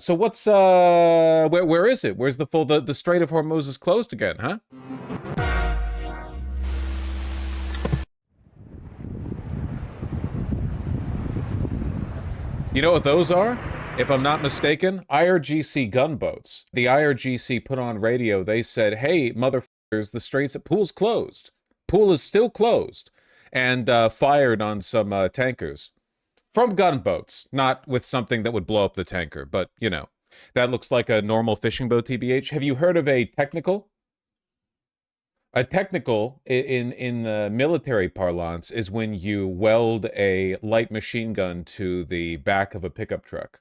So what's where is it? Where's the Strait of Hormuz is closed again, huh? You know what those are? If I'm not mistaken, IRGC gunboats. The IRGC put on radio, they said, hey, motherfuckers, the straits of Pool's closed. Pool is still closed. And fired on some tankers. From gunboats, not with something that would blow up the tanker, but, you know. That looks like a normal fishing boat, TBH. Have you heard of a technical? A technical, in the military parlance, is when you weld a light machine gun to the back of a pickup truck.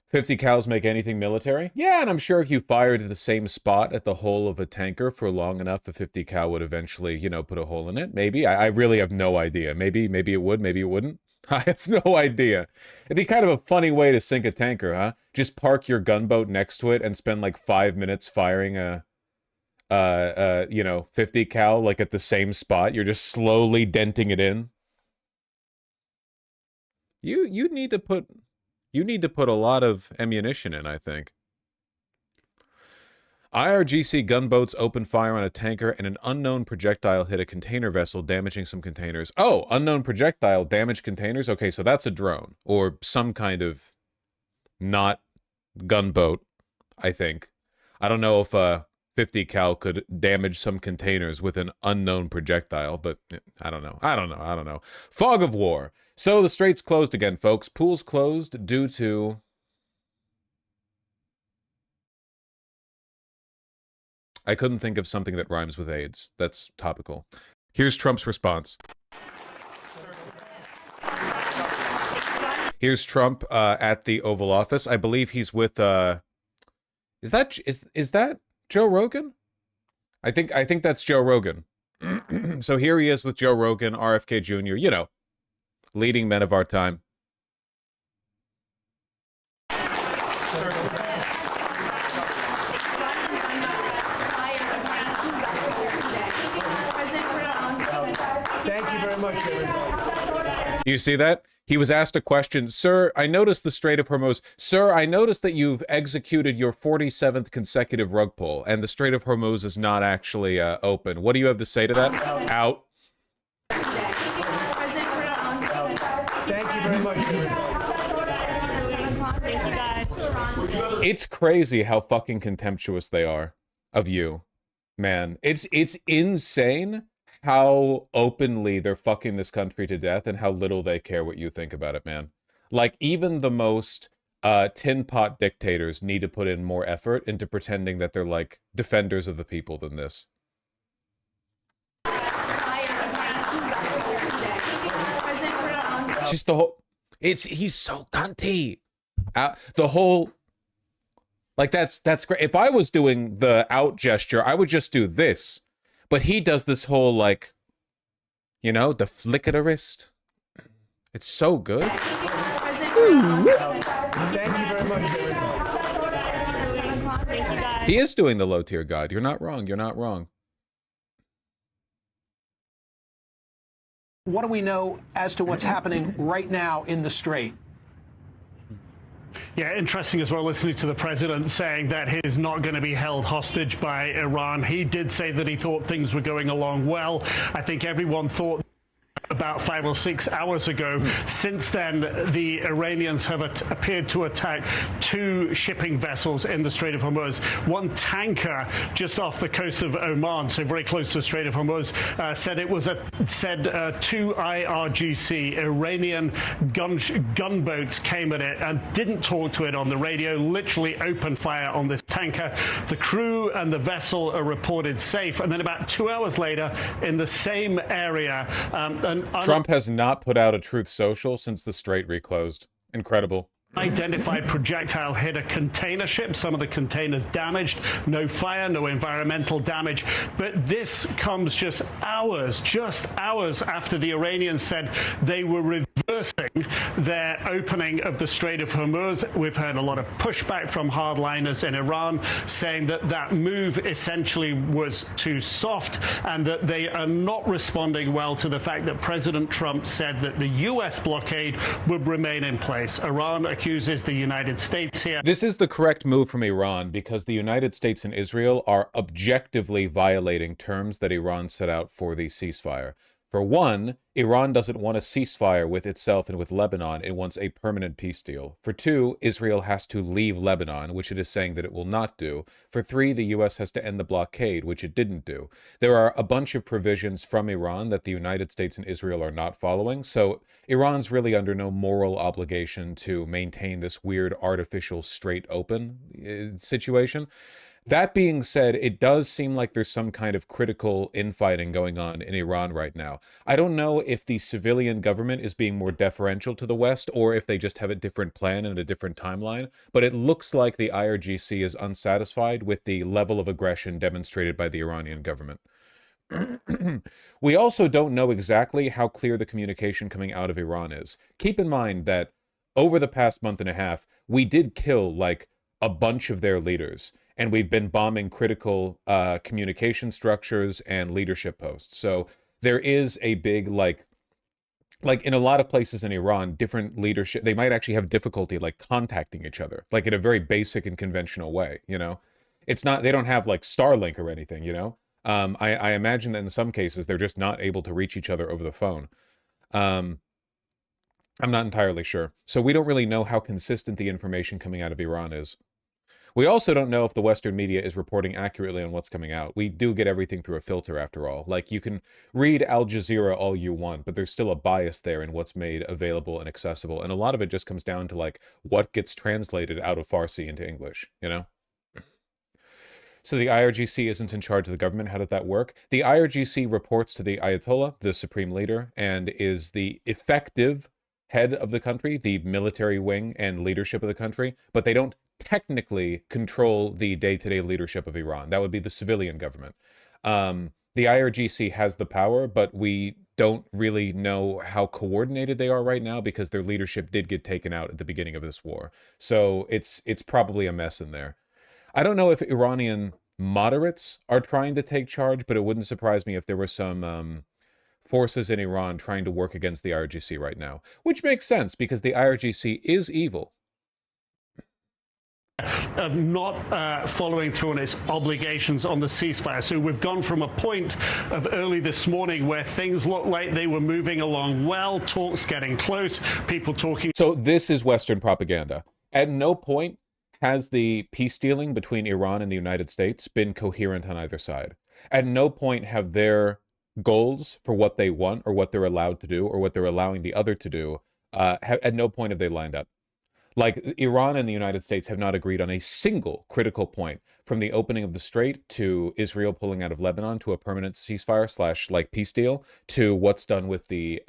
50 cals make anything military? Yeah, and I'm sure if you fired at the same spot at the hull of a tanker for long enough, a 50 cal would eventually, you know, put a hole in it. Maybe. I really have no idea. Maybe it would, maybe it wouldn't. I have no idea. It'd be kind of a funny way to sink a tanker, huh? Just park your gunboat next to it and spend like 5 minutes firing a you know, 50 cal like at the same spot. You're just slowly denting it in. You need to put a lot of ammunition in, I think. IRGC gunboats opened fire on a tanker and an unknown projectile hit a container vessel, damaging some containers. Oh, unknown projectile damaged containers? Okay, so that's a drone or some kind of not gunboat, I think. I don't know if 50 cal could damage some containers with an unknown projectile, but I don't know. Fog of war. So the strait's closed again, folks. Pool's closed due to... I couldn't think of something that rhymes with AIDS. That's topical. Here's Trump's response. Here's Trump at the Oval Office. I believe he's with is that Joe Rogan? I think that's Joe Rogan. So here he is with Joe Rogan, RFK Jr., you know, leading men of our time. Thank you very much, everybody. You see that? He was asked a question. Sir, I noticed the Strait of Hormuz. Sir, I noticed that you've executed your 47th consecutive rug pull, and the Strait of Hormuz is not actually open. What do you have to say to that? Out. Thank you very much, everybody. It's crazy how fucking contemptuous they are of you, man. It's insane how openly they're fucking this country to death and how little they care what you think about it, man. Like, even the most tin pot dictators need to put in more effort into pretending that they're, like, defenders of the people than this. Just the whole... He's so cunty. The whole... Like, that's great. If I was doing the out gesture, I would just do this. But he does this whole, like, you know, the flick of the wrist. It's so good. Thank you very much, everybody. He is doing the low-tier god. You're not wrong. You're not wrong. What do we know as to what's happening right now in the Strait? Yeah, interesting as well, listening to the president saying that he's not going to be held hostage by Iran. He did say that he thought things were going along well. I think everyone thought about 5 or 6 hours ago. Since then, the Iranians have appeared to attack 2 shipping vessels in the Strait of Hormuz. One tanker just off the coast of Oman, so very close to the Strait of Hormuz, said 2 IRGC Iranian gunboats came at it and didn't talk to it on the radio, literally opened fire on this tanker. The crew and the vessel are reported safe. And then about 2 hours later, in the same area, Trump has not put out a Truth Social since the Strait reclosed. Incredible. Identified projectile hit a container ship. Some of the containers damaged. No fire, no environmental damage. But this comes just hours after the Iranians said they were reversing their opening of the Strait of Hormuz. We've heard a lot of pushback from hardliners in Iran saying that that move essentially was too soft and that they are not responding well to the fact that President Trump said that the U.S. blockade would remain in place. Iran accuses the United States here. This is the correct move from Iran because the United States and Israel are objectively violating terms that Iran set out for the ceasefire. For one, Iran doesn't want a ceasefire with itself and with Lebanon. It wants a permanent peace deal. For two, Israel has to leave Lebanon, which it is saying that it will not do. For three, the U.S. has to end the blockade, which it didn't do. There are a bunch of provisions from Iran that the United States and Israel are not following, so Iran's really under no moral obligation to maintain this weird artificial straight open situation. That being said, it does seem like there's some kind of critical infighting going on in Iran right now. I don't know if the civilian government is being more deferential to the West or if they just have a different plan and a different timeline, but it looks like the IRGC is unsatisfied with the level of aggression demonstrated by the Iranian government. We also don't know exactly how clear the communication coming out of Iran is. Keep in mind that over the past month and a half, we did kill like a bunch of their leaders. And we've been bombing critical communication structures and leadership posts. So there is a big, like in a lot of places in Iran, different leadership, they might actually have difficulty like contacting each other, like in a very basic and conventional way, you know? It's not, they don't have like Starlink or anything, you know? I imagine that in some cases, they're just not able to reach each other over the phone. I'm not entirely sure. So we don't really know how consistent the information coming out of Iran is. We also don't know if the Western media is reporting accurately on what's coming out. We do get everything through a filter after all. Like, you can read Al Jazeera all you want, but there's still a bias there in what's made available and accessible. And a lot of it just comes down to, like, what gets translated out of Farsi into English, you know? So the IRGC isn't in charge of the government. How did that work? The IRGC reports to the Ayatollah, the supreme leader, and is the effective head of the country, the military wing and leadership of the country, but they don't technically control the day-to-day leadership of Iran. That would be the civilian government. The IRGC has the power, but we don't really know how coordinated they are right now because their leadership did get taken out at the beginning of this war. So it's probably a mess in there. I don't know if Iranian moderates are trying to take charge, but it wouldn't surprise me if there were some forces in Iran trying to work against the IRGC right now, which makes sense because the IRGC is evil. Of not following through on its obligations on the ceasefire. So we've gone from a point of early this morning where things looked like they were moving along well, talks getting close, people talking. So this is Western propaganda. At no point has the peace dealing between Iran and the United States been coherent on either side. At no point have their goals for what they want or what they're allowed to do or what they're allowing the other to do, at no point have they lined up. Like, Iran and the United States have not agreed on a single critical point, from the opening of the Strait to Israel pulling out of Lebanon to a permanent ceasefire / like peace deal to what's done with the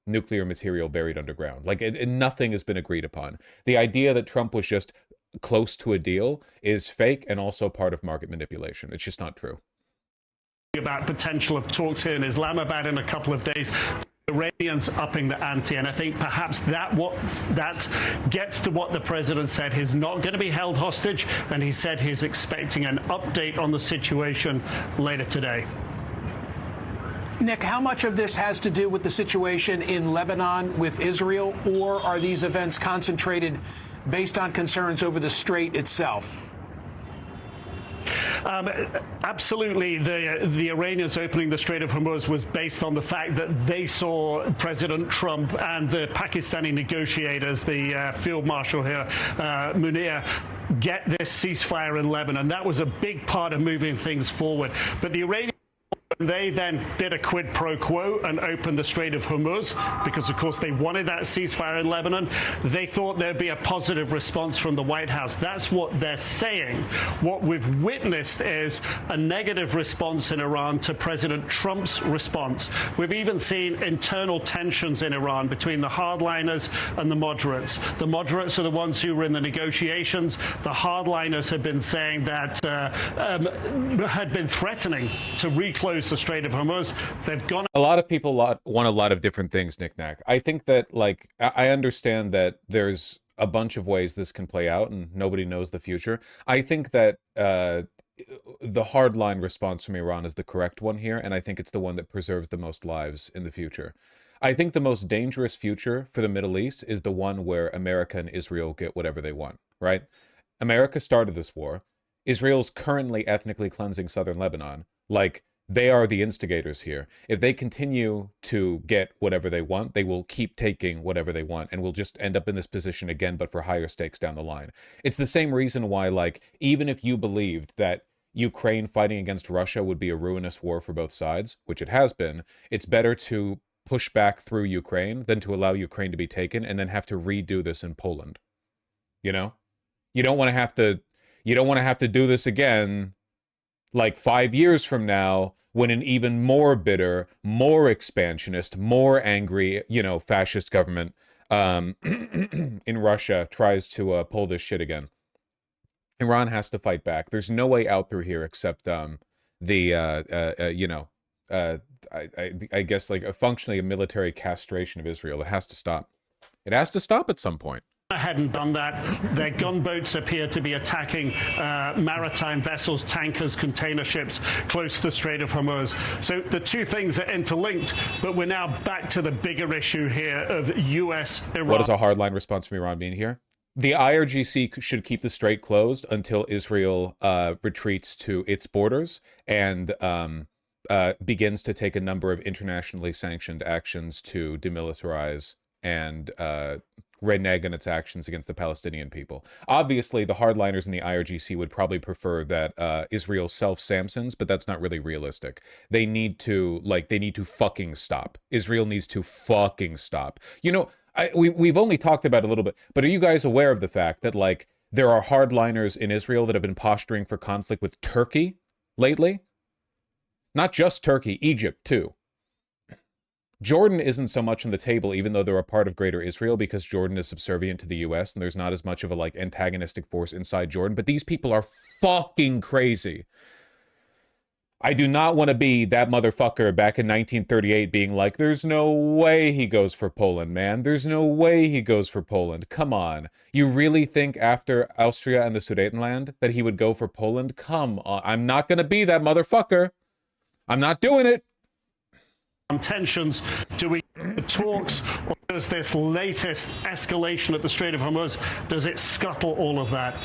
nuclear material buried underground. Like, nothing has been agreed upon. The idea that Trump was just close to a deal is fake and also part of market manipulation. It's just not true. About potential of talks here in Islamabad in a couple of days. Iranians upping the ante, and I think perhaps that gets to what the president said. He's not going to be held hostage, and he said he's expecting an update on the situation later today. Nick, how much of this has to do with the situation in Lebanon with Israel, or are these events concentrated based on concerns over the Strait itself? Absolutely. The Iranians opening the Strait of Hormuz was based on the fact that they saw President Trump and the Pakistani negotiators, the field marshal here, Munir, get this ceasefire in Lebanon. That was a big part of moving things forward. But the Iranians, they then did a quid pro quo and opened the Strait of Hormuz because, of course, they wanted that ceasefire in Lebanon. They thought there'd be a positive response from the White House. That's what they're saying. What we've witnessed is a negative response in Iran to President Trump's response. We've even seen internal tensions in Iran between the hardliners and the moderates. The moderates are the ones who were in the negotiations. The hardliners have been saying that, had been threatening to reclose the Strait of Hormuz. They've gone. A lot of people want a lot of different things, Nick Nack. I think that, like, I understand that there's a bunch of ways this can play out and nobody knows the future. I think that the hardline response from Iran is the correct one here, and I think it's the one that preserves the most lives in the future. I think the most dangerous future for the Middle East is the one where America and Israel get whatever they want, right? America started this war. Israel's currently ethnically cleansing southern Lebanon. Like, they are the instigators here. If they continue to get whatever they want, they will keep taking whatever they want, and we'll just end up in this position again, but for higher stakes down the line. It's the same reason why, like, even if you believed that Ukraine fighting against Russia would be a ruinous war for both sides, which it has been, it's better to push back through Ukraine than to allow Ukraine to be taken and then have to redo this in Poland. You know? You don't want to have to do this again like 5 years from now when an even more bitter, more expansionist, more angry, fascist government in Russia tries to pull this shit again. Iran has to fight back. There's no way out through here except I guess like functionally a military castration of Israel. It has to stop. It has to stop at some point. Hadn't done that. Their gunboats appear to be attacking maritime vessels, tankers, container ships close to the Strait of Hormuz. So the two things are interlinked, but we're now back to the bigger issue here of U.S.-Iran. What is a hardline response from Iran being here? The IRGC should keep the strait closed until Israel retreats to its borders and begins to take a number of internationally sanctioned actions to demilitarize and renege on its actions against the Palestinian people. Obviously, the hardliners in the IRGC would probably prefer that Israel self-Samsons, but that's not really realistic. They need to fucking stop. Israel needs to fucking stop. We've only talked about it a little bit, but are you guys aware of the fact that, like, there are hardliners in Israel that have been posturing for conflict with Turkey lately? Not just Turkey, Egypt, too. Jordan isn't so much on the table, even though they're a part of Greater Israel, because Jordan is subservient to the U.S., and there's not as much of a, like, antagonistic force inside Jordan, but these people are fucking crazy. I do not want to be that motherfucker back in 1938 being like, there's no way he goes for Poland, man. There's no way he goes for Poland. Come on. You really think after Austria and the Sudetenland that he would go for Poland? Come on. I'm not going to be that motherfucker. I'm not doing it. Tensions, do we talks, or does this latest escalation at the Strait of Hormuz, does it scuttle all of that?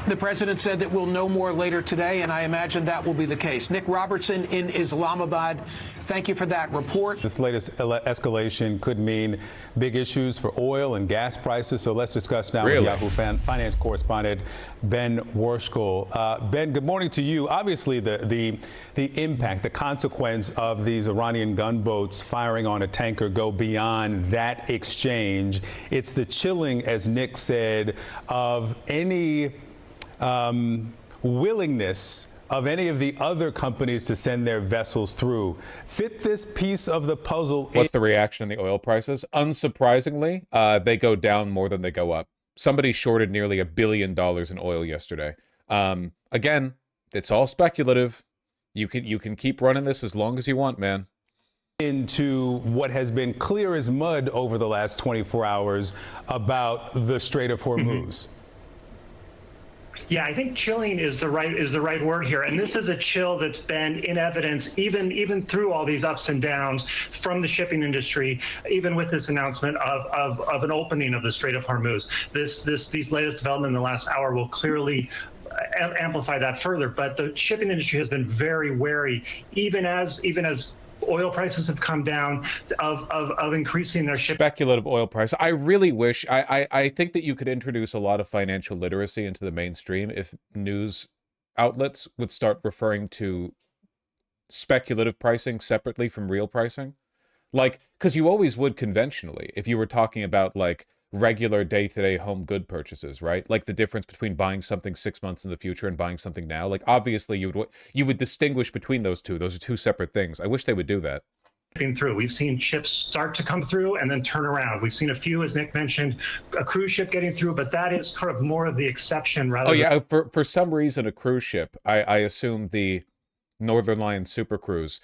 The president said that we'll know more later today, and I imagine that will be the case. Nick Robertson in Islamabad, thank you for that report. This latest escalation could mean big issues for oil and gas prices. So let's discuss now with Yahoo finance correspondent Ben Worshkel. Ben, good morning to you. Obviously, the impact, the consequence of these Iranian gunboats firing on a tanker go beyond that exchange. It's the chilling, as Nick said, of any willingness of any of the other companies to send their vessels through. Fit this piece of the puzzle. What's the reaction in the oil prices? Unsurprisingly, they go down more than they go up. Somebody shorted nearly $1 billion in oil yesterday. Again, it's all speculative. You can keep running this as long as you want, man. Into what has been clear as mud over the last 24 hours about the Strait of Hormuz. Yeah, I think chilling is the right word here, and this is a chill that's been in evidence even through all these ups and downs from the shipping industry, even with this announcement of an opening of the Strait of Hormuz. These latest developments in the last hour will clearly amplify that further. But the shipping industry has been very wary, even as oil prices have come down, of increasing their speculative oil price. I really wish, I think that you could introduce a lot of financial literacy into the mainstream if news outlets would start referring to speculative pricing separately from real pricing. Like, because you always would conventionally, if you were talking about, like, regular day-to-day home good purchases, right? Like the difference between buying something 6 months in the future and buying something now. Like, obviously you would distinguish between those two. Those are two separate things. I wish they would do that. Through. We've seen ships start to come through and then turn around. We've seen a few, as Nick mentioned, a cruise ship getting through, but that is kind of more of the exception rather than... Oh yeah, for some reason a cruise ship, I assume the Northern Line Super Cruise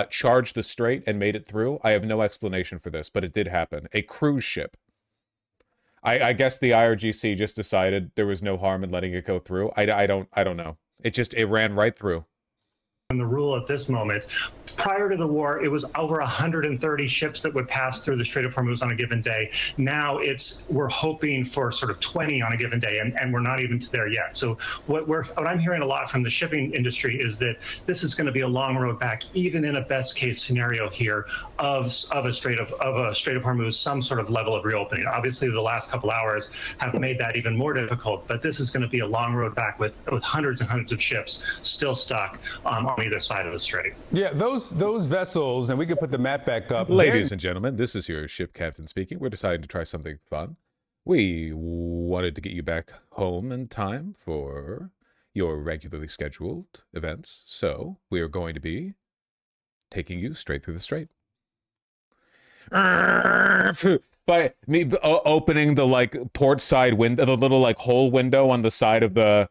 charged the strait and made it through. I have no explanation for this, but it did happen. A cruise ship. I guess the IRGC just decided there was no harm in letting it go through. I don't know. It ran right through. And the rule at this moment, Prior to the war, it was over 130 ships that would pass through the Strait of Hormuz on a given day. Now we're hoping for sort of 20 on a given day, and we're not even there yet. So what I'm hearing a lot from the shipping industry is that this is going to be a long road back, even in a best case scenario here of a Strait of Hormuz, some sort of level of reopening. Obviously, the last couple hours have made that even more difficult, but this is going to be a long road back with hundreds and hundreds of ships still stuck on either side of the strait. Yeah, those vessels, and we can put the map back up. Ladies and gentlemen, this is your ship captain speaking. We're deciding to try something fun. We wanted to get you back home in time for your regularly scheduled events, so we are going to be taking you straight through the strait. By me opening the port side window, the little hole window on the side of the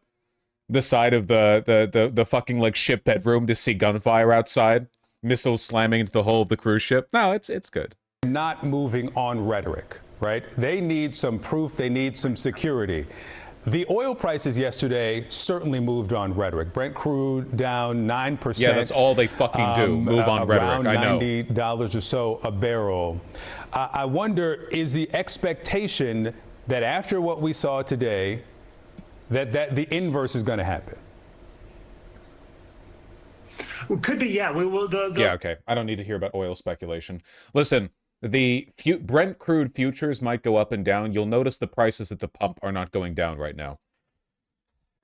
fucking ship bedroom to see gunfire outside, missiles slamming into the hull of the cruise ship. No, it's good. Not moving on rhetoric, right? They need some proof. They need some security. The oil prices yesterday certainly moved on rhetoric. Brent crude down 9%. Yeah, that's all they fucking do. Move on rhetoric. I know. $90 or so a barrel. I wonder, is the expectation that after what we saw today, that the inverse is going to happen? It could be, yeah. We will. Yeah, okay. I don't need to hear about oil speculation. Listen, the Brent crude futures might go up and down. You'll notice the prices at the pump are not going down right now.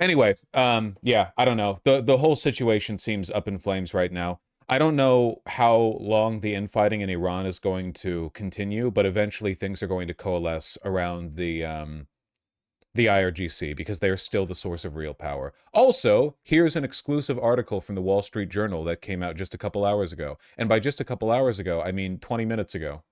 Anyway, yeah, I don't know. The whole situation seems up in flames right now. I don't know how long the infighting in Iran is going to continue, but eventually things are going to coalesce around the IRGC because they are still the source of real power. Also, here's an exclusive article from the Wall Street Journal that came out just a couple hours ago. And by just a couple hours ago, I mean 20 minutes ago.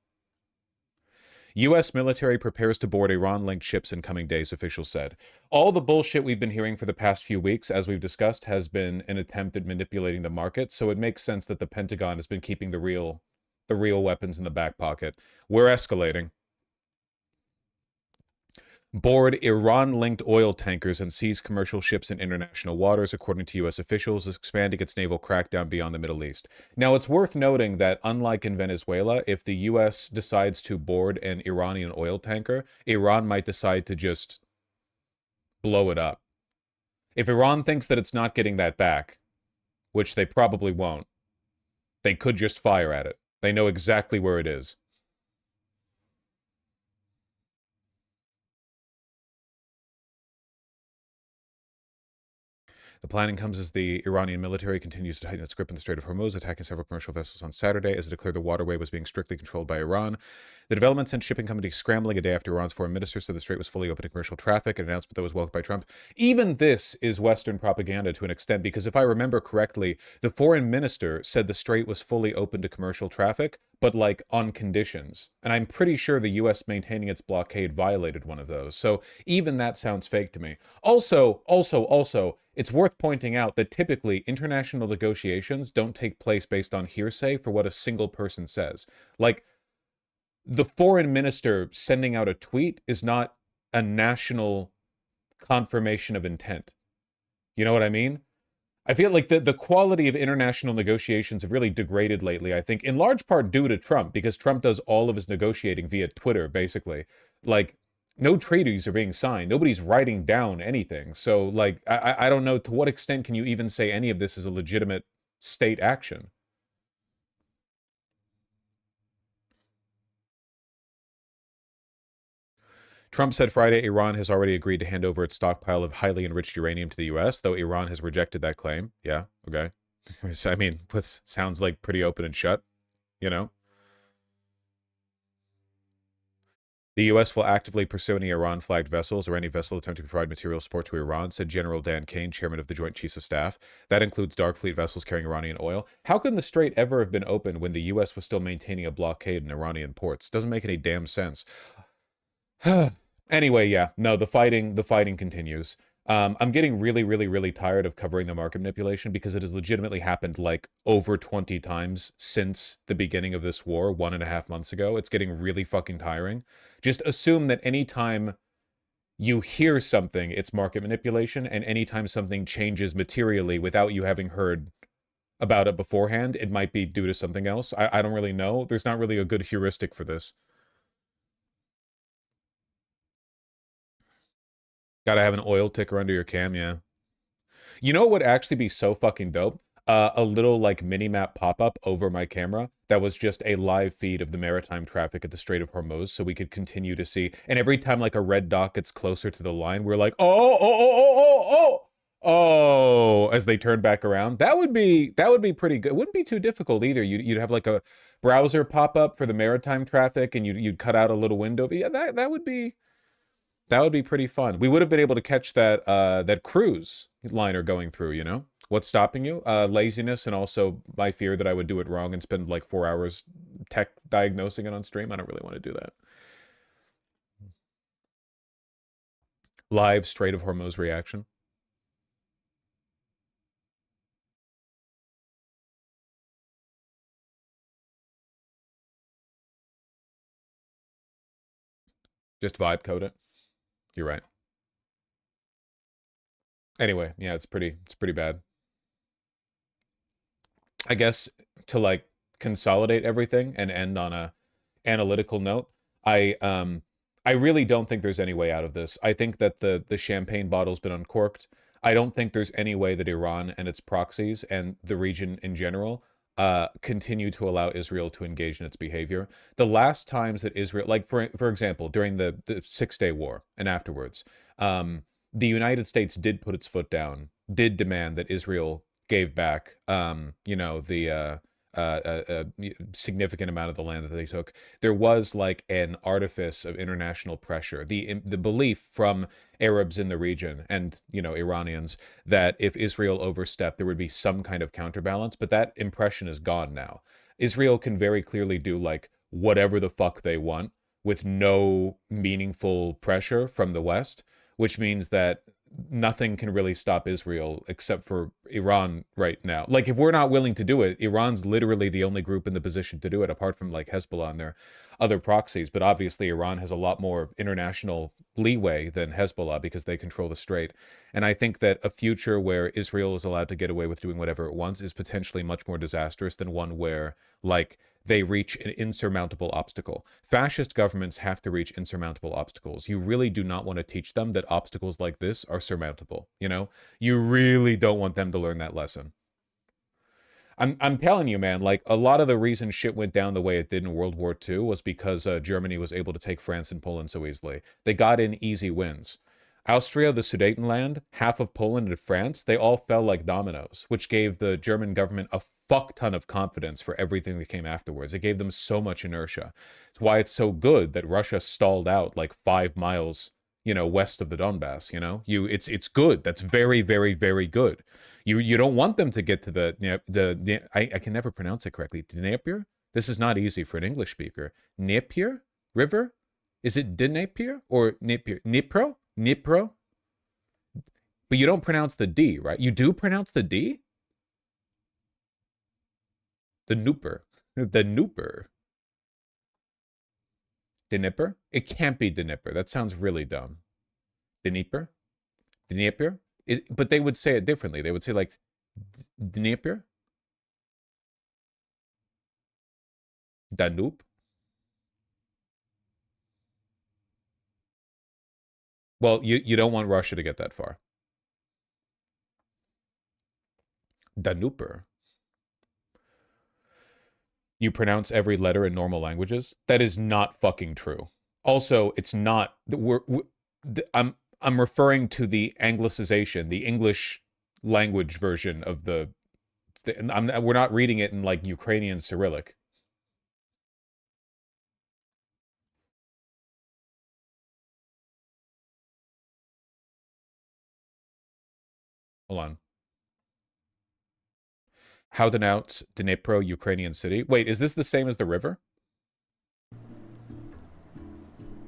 U.S. military prepares to board Iran-linked ships in coming days, officials said. All the bullshit we've been hearing for the past few weeks, as we've discussed, has been an attempt at manipulating the market, so it makes sense that the Pentagon has been keeping the real weapons in the back pocket. We're escalating. Board Iran-linked oil tankers and seize commercial ships in international waters, according to U.S. officials, expanding its naval crackdown beyond the Middle East. Now, it's worth noting that, unlike in Venezuela, if the U.S. decides to board an Iranian oil tanker, Iran might decide to just blow it up. If Iran thinks that it's not getting that back, which they probably won't, they could just fire at it. They know exactly where it is. The planning comes as the Iranian military continues to tighten its grip in the Strait of Hormuz, attacking several commercial vessels on Saturday as it declared the waterway was being strictly controlled by Iran. The development sent shipping companies scrambling a day after Iran's foreign minister said the strait was fully open to commercial traffic, an announcement that was welcomed by Trump. Even this is Western propaganda to an extent, because if I remember correctly, the foreign minister said the strait was fully open to commercial traffic, but on conditions. And I'm pretty sure the U.S. maintaining its blockade violated one of those. So even that sounds fake to me. Also, it's worth pointing out that typically international negotiations don't take place based on hearsay for what a single person says. The foreign minister sending out a tweet is not a national confirmation of intent. You know what I mean? I feel like the quality of international negotiations have really degraded lately, I think, in large part due to Trump, because Trump does all of his negotiating via Twitter, basically. No treaties are being signed. Nobody's writing down anything. So, I don't know, to what extent can you even say any of this is a legitimate state action? Trump said Friday Iran has already agreed to hand over its stockpile of highly enriched uranium to the U.S., though Iran has rejected that claim. Yeah, okay. I mean, sounds like pretty open and shut, you know? The U.S. will actively pursue any Iran-flagged vessels or any vessel attempting to provide material support to Iran, said General Dan Kane, chairman of the Joint Chiefs of Staff. That includes dark fleet vessels carrying Iranian oil. How can the strait ever have been open when the U.S. was still maintaining a blockade in Iranian ports? Doesn't make any damn sense. Anyway, yeah, no, the fighting continues. I'm getting really, really, really tired of covering the market manipulation because it has legitimately happened over 20 times since the beginning of this war 1.5 months ago. It's getting really fucking tiring. Just assume that anytime you hear something, it's market manipulation, and anytime something changes materially without you having heard about it beforehand, it might be due to something else. I don't really know. There's not really a good heuristic for this. Gotta have an oil ticker under your cam, yeah. You know what would actually be so fucking dope? A little like mini-map pop-up over my camera that was just a live feed of the maritime traffic at the Strait of Hormuz, so we could continue to see. And every time like a red dot gets closer to the line, we're like, oh, as they turn back around. That would be pretty good. It wouldn't be too difficult either. You'd have like a browser pop-up for the maritime traffic, and you'd cut out a little window. Yeah, that would be pretty fun. We would have been able to catch that that cruise liner going through, you know? What's stopping you? Laziness, and also my fear that I would do it wrong and spend like 4 hours tech diagnosing it on stream. I don't really want to do that. Live Strait of Hormuz reaction. Just vibe code it. You're right. Anyway, yeah, it's pretty bad. I guess to like consolidate everything and end on a analytical note, I really don't think there's any way out of this. I think that the champagne bottle's been uncorked. I don't think there's any way that Iran and its proxies and the region in general continue to allow Israel to engage in its behavior. The last times that Israel, like for example, during the 6-Day War and afterwards, the United States did put its foot down, did demand that Israel gave back, you know, the significant amount of the land that they took. There was like an artifice of international pressure, the belief from Arabs in the region and, you know, Iranians that if Israel overstepped, there would be some kind of counterbalance. But that impression is gone now. Israel can very clearly do like whatever the fuck they want with no meaningful pressure from the West, which means that nothing can really stop Israel except for Iran right now. Like, if we're not willing to do it, Iran's literally the only group in the position to do it, apart from like Hezbollah and their other proxies. But obviously Iran has a lot more international leeway than Hezbollah because they control the strait. And I think that a future where Israel is allowed to get away with doing whatever it wants is potentially much more disastrous than one where like they reach an insurmountable obstacle. Fascist governments have to reach insurmountable obstacles. You really do not want to teach them that obstacles like this are surmountable, you know? You really don't want them to learn that lesson. I'm telling you, man, like a lot of the reason shit went down the way it did in World War II was because Germany was able to take France and Poland so easily. They got in easy wins. Austria, the Sudetenland, half of Poland and France, they all fell like dominoes, which gave the German government a fuck ton of confidence for everything that came afterwards. It gave them so much inertia. It's why it's so good that Russia stalled out like 5 miles, you know, west of the Donbass, you know? It's good. That's very, very, very good. You don't want them to get to the I can never pronounce it correctly. Dnieper? This is not easy for an English speaker. Dnieper River? Is it Dnieper or Dnieper? Dnipro? Dnipro? But you don't pronounce the D, right? You do pronounce the D? The Dnieper. The Dnieper. Dnieper? It can't be Dnieper. That sounds really dumb. Dnieper? Dnieper? But they would say it differently. They would say like Dnieper? Danube? Well, you don't want Russia to get that far. Danuper. You pronounce every letter in normal languages? That is not fucking true. Also, it's not. I'm referring to the Anglicization, the English language version of the we're not reading it in like Ukrainian Cyrillic. Hold on. How to pronounce Dnipro, Ukrainian city? Wait, is this the same as the river?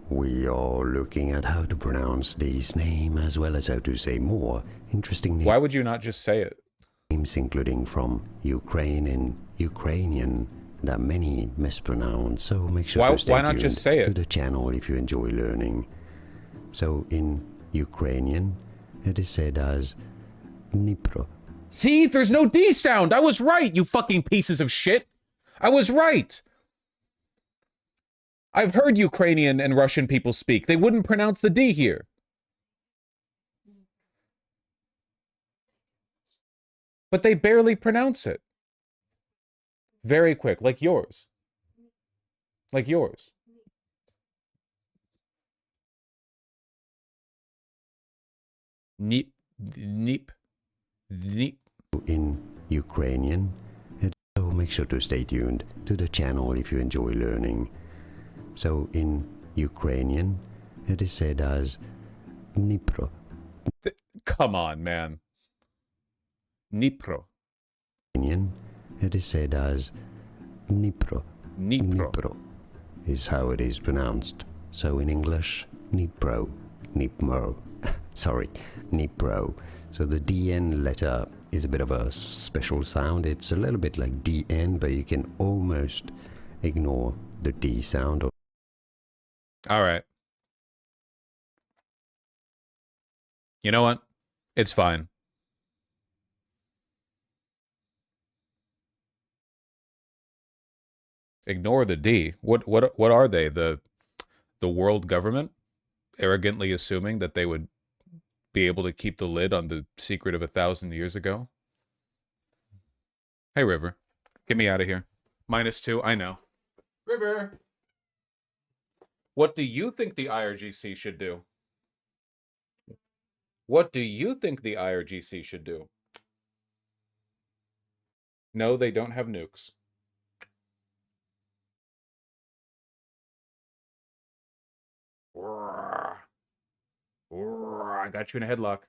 We are looking at how to pronounce this name as well as how to say more interesting names. Why would you not just say it? Names including from Ukraine and Ukrainian that many mispronounce. So make sure to stay tuned just say it? to the channel if you enjoy learning. So in Ukrainian, it is said as Dnipro. See, there's no D sound. I was right, you fucking pieces of shit. I was right. I've heard Ukrainian and Russian people speak. They wouldn't pronounce the D here. But they barely pronounce it. Very quick, like yours. Like yours. Neep, neep, neep. In Ukrainian, so make sure to stay tuned to the channel if you enjoy learning. So in Ukrainian, it is said as Dnipro. Come on, man. Dnipro. It is said as Dnipro. Dnipro is how it is pronounced. So in English, Dnipro. Dnipro. Sorry, Dnipro. So the DN letter is a bit of a special sound. It's a little bit like DN, but you can almost ignore the D sound. All right. You know what? It's fine. Ignore the D. What are they? The world government arrogantly assuming that they would be able to keep the lid on the secret of 1,000 years ago? Hey, River. Get me out of here. -2, I know. River! What do you think the IRGC should do? What do you think the IRGC should do? No, they don't have nukes. I got you in a headlock.